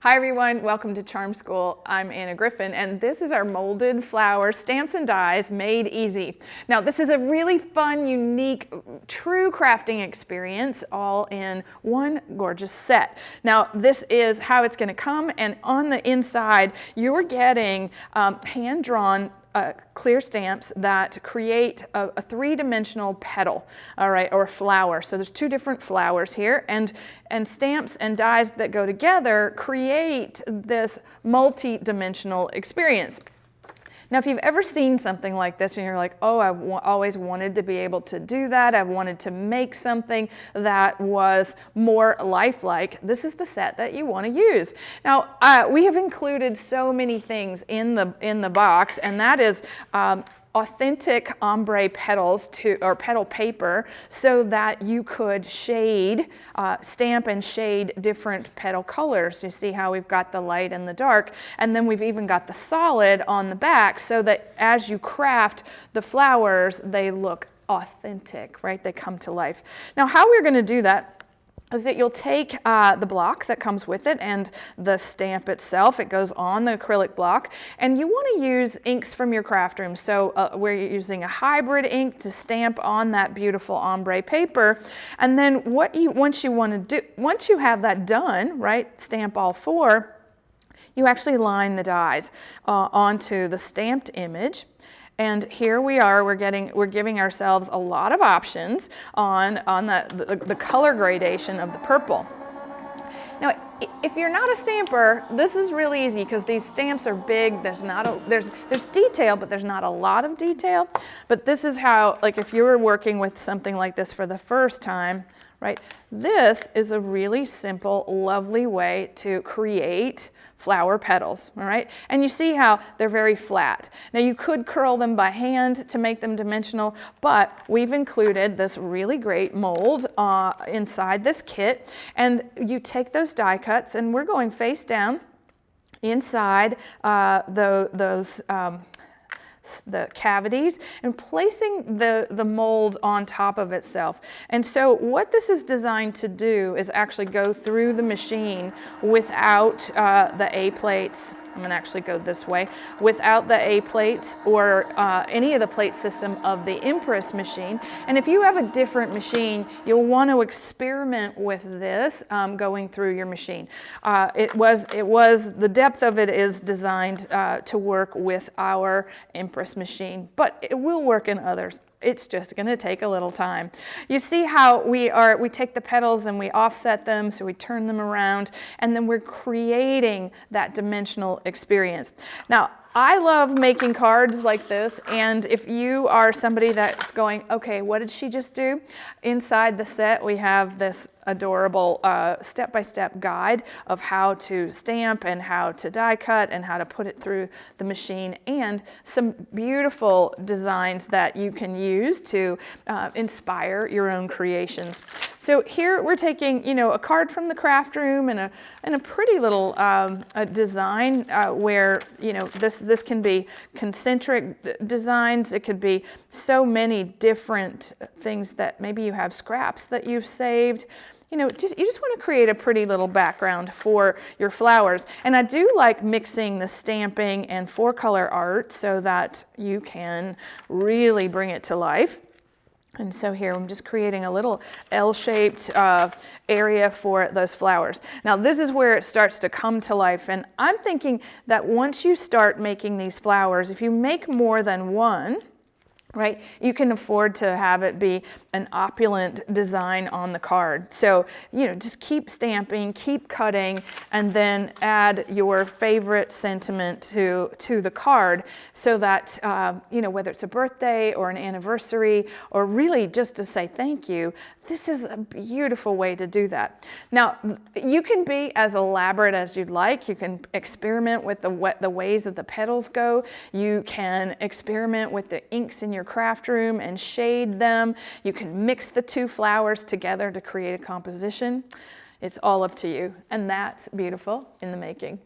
Hi everyone, welcome to Charm School. I'm Anna Griffin and this is our molded flower stamps and dies made easy. Now this is a really fun, unique, true crafting experience all in one gorgeous set. Now this is how it's going to come, and on the inside you're getting hand-drawn clear stamps that create a three-dimensional petal, all right, or flower. So there's two different flowers here, and stamps and dies that go together create this multi-dimensional experience. Now, if you've ever seen something like this and you're like, oh, I've always wanted to be able to do that, I've wanted to make something that was more lifelike, this is the set that you want to use. Now, we have included so many things in the box, and that is authentic ombre petals or petal paper, so that you could shade, stamp and shade different petal colors. You see how we've got the light and the dark, and then we've even got the solid on the back, so that as you craft the flowers, they look authentic, right? They come to life. Now, how we're going to do that is that you'll take the block that comes with it and the stamp itself. It goes on the acrylic block, and you want to use inks from your craft room. So we're using a hybrid ink to stamp on that beautiful ombre paper. And then once you have that done, right, stamp all four, you actually line the dies onto the stamped image. And here we are, we're giving ourselves a lot of options on the color gradation of the purple. Now, if you're not a stamper, this is really easy because these stamps are big. There's detail, but there's not a lot of detail. But this is how, like if you were working with something like this for the first time, right? This is a really simple, lovely way to create flower petals, all right? And you see how they're very flat. Now you could curl them by hand to make them dimensional, but we've included this really great mold inside this kit, and you take those die cuts, and we're going face down inside the cavities and placing the mold on top of itself. And so what this is designed to do is actually go through the machine without the A plates. I'm going to actually go this way, without the A plates or any of the plate system of the Impress machine. And if you have a different machine, you'll want to experiment with this going through your machine. The depth of it is designed to work with our Impress machine, but it will work in others. It's just going to take a little time. You see how we take the petals and we offset them, so we turn them around, and then we're creating that dimensional experience. Now, I love making cards like this, and if you are somebody that's going, okay, what did she just do? Inside the set, we have this adorable step-by-step guide of how to stamp and how to die cut and how to put it through the machine, and some beautiful designs that you can use to inspire your own creations. So here we're taking, a card from the craft room and a pretty little design where, this can be concentric designs. It could be so many different things that maybe you have scraps that you've saved. You just want to create a pretty little background for your flowers. And I do like mixing the stamping and 4-color art so that you can really bring it to life. And so here I'm just creating a little L-shaped area for those flowers. Now this is where it starts to come to life, and I'm thinking that once you start making these flowers, if you make more than one, right, you can afford to have it be an opulent design on the card. So, just keep stamping, keep cutting, and then add your favorite sentiment to the card, so that, whether it's a birthday or an anniversary, or really just to say thank you, this is a beautiful way to do that. Now, you can be as elaborate as you'd like. You can experiment with the ways that the petals go. You can experiment with the inks in your craft room and shade them. You can mix the two flowers together to create a composition. It's all up to you, and that's beautiful in the making.